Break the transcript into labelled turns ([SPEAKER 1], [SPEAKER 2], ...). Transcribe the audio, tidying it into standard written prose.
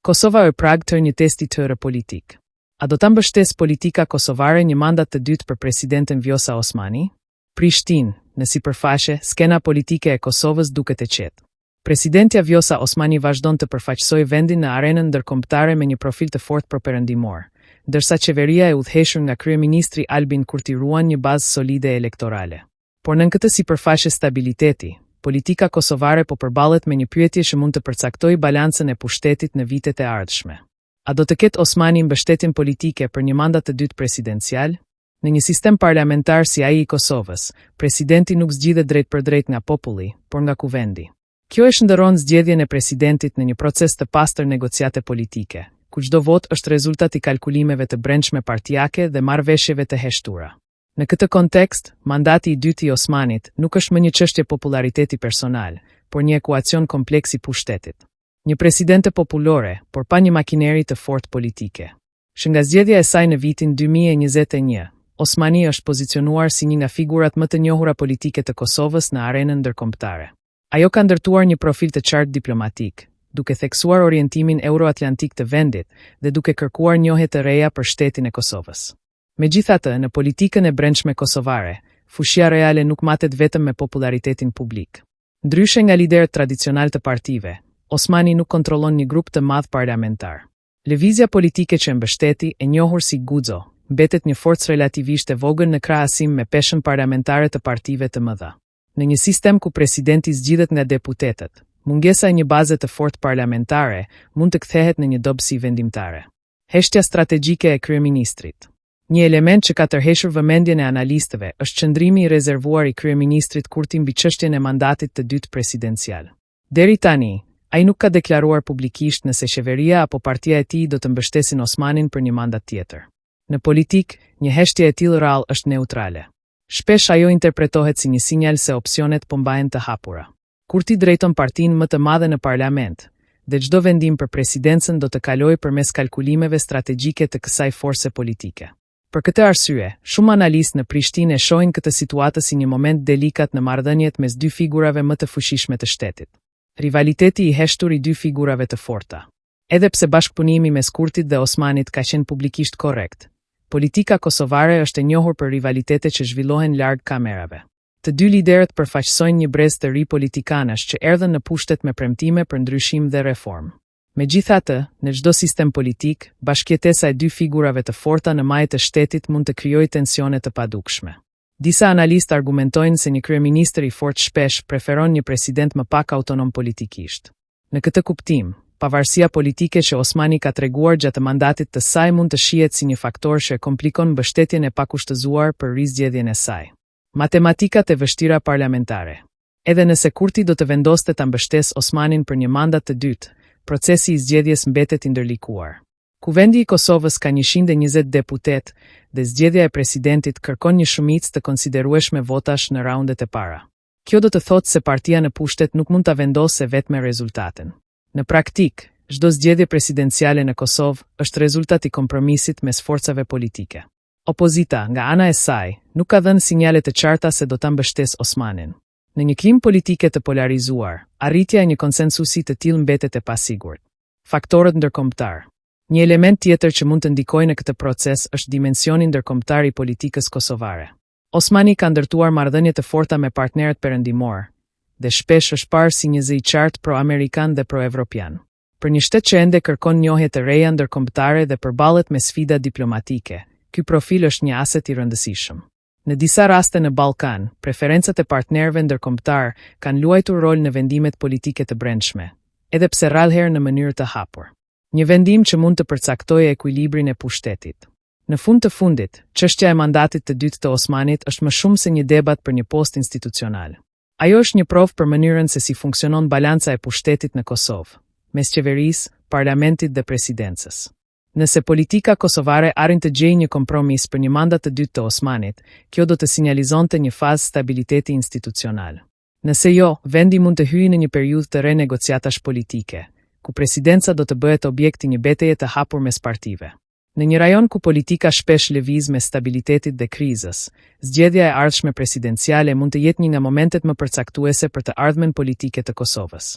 [SPEAKER 1] Kosova e prag të një testi të tërë politik. A do ta mbështes politika kosovare një mandat të dytë për presidenten Vjosa Osmani? Prishtinë, në sipërfaqe, skena politike e Kosovës duket e qetë. Presidentja Vjosa Osmani vazhdon të përfaqësojë vendin në arenën ndërkombëtare me një profil të fortë properëndimor, ndërsa qeveria e udhëhequr nga kryeministri Albin Kurti ruan një bazë solide elektorale. Por në këtë sipërfaqe stabiliteti, politika kosovare po përballet me një pyetje që mund të përcaktojë balancën e pushtetit në vitet e ardhshme. A do të ketë Osmani mbështetjen politike për një mandat të dytë presidencial? Në një sistem parlamentar si ai i Kosovës, presidenti nuk zgjidhet drejt për drejt nga populli, por nga kuvendi. Kjo e shndërron zgjedhjen e presidentit në një proces të pastër negociate politike, ku çdo vot është rezultat i kalkulimeve të brendshme partijake dhe marrëveshjeve të heshtura. Në këtë kontekst, mandati i dytë i Osmanit nuk është më një çështje populariteti personal, por një ekuacion kompleks i pushtetit. Një presidente popullore, por pa një makineri të fortë politike. Që nga zgjedhja e saj në vitin 2021, Osmani është pozicionuar si një nga figurat më të njohura politike të Kosovës në arenën ndërkombëtare. Ajo ka ndërtuar një profil të qartë diplomatik, duke theksuar orientimin euroatlantik të vendit dhe duke kërkuar njohje të reja për shtetin e Kosovës. Megjithatë, në politikën e brendshme kosovare, fushia reale nuk matet vetëm me popularitetin publik. Ndryshe nga liderët tradicional të partive, Osmani nuk kontrollon një grup të madh parlamentar. Lëvizja politike që mbështeti, e njohur si Guxo, mbetet një forcë relativisht e vogël në krahasim me peshën parlamentare të partive të mëdha. Në një sistem ku presidenti zgjidhet nga deputetët, mungesa e një baze të fortë parlamentare mund të kthehet në një dobësi vendimtare. Heshtja strategjike e kryeministrit. Një element që ka tërhequr vëmendjen e analistëve është qëndrimi i rezervuar i kryeministrit Kurti mbi çështjen e mandatit të dytë presidencial. Deri tani, ai nuk ka deklaruar publikisht nëse qeveria apo partia e tij do të mbështesin Osmanin për një mandat tjetër. Në politik, një heshtje e tillë rrallë është neutrale. Shpesh ajo interpretohet si një sinjal se opsionet po mbahen të hapura. Kurti drejton partinë më të madhe në parlament, dhe çdo vendim për presidencën do të kalojë përmes kalkulimeve strategjike të kësaj force politike. Për këtë arsye, shumë analistë në Prishtinë e shohin këtë situatë si një moment delikat në marrëdhëniet mes dy figurave më të fuqishme të shtetit. Rivaliteti i heshtur i dy figurave të forta. Edhe pse bashkëpunimi mes Kurtit dhe Osmanit ka qenë publikisht korrekt, politika kosovare është e njohur për rivalitetet që zhvillohen larg kamerave. Të dy liderët përfaqësojnë një brez të ri politikanësh që erdhën në pushtet me premtime për ndryshim dhe reformë. Megjithatë, në çdo sistem politik, bashkëjetesa e dy figurave të forta në majë të shtetit mund të krijojë tensione të padukshme. Disa analistë argumentojnë se një kryeministër i fortë shpesh preferon një president më pak autonom politikisht. Në këtë kuptim, pavarësia politike që Osmani ka treguar gjatë mandatit të saj mund të shihet si një faktor që komplikon mbështetjen e pakushtëzuar për rizgjedhjen e saj. Matematikat e vështira parlamentare. Edhe nëse Kurti do të vendoste ta mbështesë Osmanin për një mandat të dytë, procesi i zgjedhjes mbetet i ndërlikuar. Kuvendi i Kosovës ka 120 deputet dhe zgjedhja e presidentit kërkon një shumicë të konsiderueshme votash në raundet e para. Kjo do të thotë se partia në pushtet nuk mund ta vendosë vetëm rezultatin. Në praktik, çdo zgjedhje presidenciale në Kosovë është rezultat i kompromisit mes forcave politike. Opozita, nga ana e saj, nuk ka dhënë sinjale të qarta se do ta mbështesë Osmanin. Në një klim politike të polarizuar, arritja e një konsensusi të tillë mbetet e pasigurt. Faktorët ndërkombëtar. Një element tjetër që mund të ndikojë në këtë proces është dimensioni ndërkombëtar i politikës kosovare. Osmani ka ndërtuar marrëdhënie të forta me partnerët perëndimor, dhe shpesh është parë si një zë i qartë pro-amerikan dhe pro-evropian. Për një shtet që ende kërkon njohje të reja ndërkombëtare dhe përballet me sfida diplomatike, ky profil është një aset i rëndësishëm. Në disa raste në Ballkan, preferencat e partnerëve ndërkombëtar kanë luajtur rol në vendimet politike të brendshme, edhe pse rrallëherë në mënyrë të hapur. Një vendim që mund të përcaktojë ekuilibrin e pushtetit. Në fund të fundit, çështja e mandatit të dytë të Osmanit është më shumë se një debat për një post institucional. Ajo është një provë për mënyrën se si funksionon balanca e pushtetit në Kosovë, mes qeverisë, parlamentit dhe presidencës. Nëse politika kosovare arrin të gjejë një kompromis për një mandat të dytë të Osmanit, kjo do të sinjalizonte një fazë stabiliteti institucional. Nëse jo, vendi mund të hyjë në një periudhë të renegociatash politike, ku presidenca do të bëhet objekt i një betejë të hapur mes partive. Në një rajon ku politika shpesh lëviz me stabilitetit dhe krizës, zgjedhja e ardhshme presidenciale mund të jetë një nga momentet më përcaktuese për të ardhmen politike të Kosovës.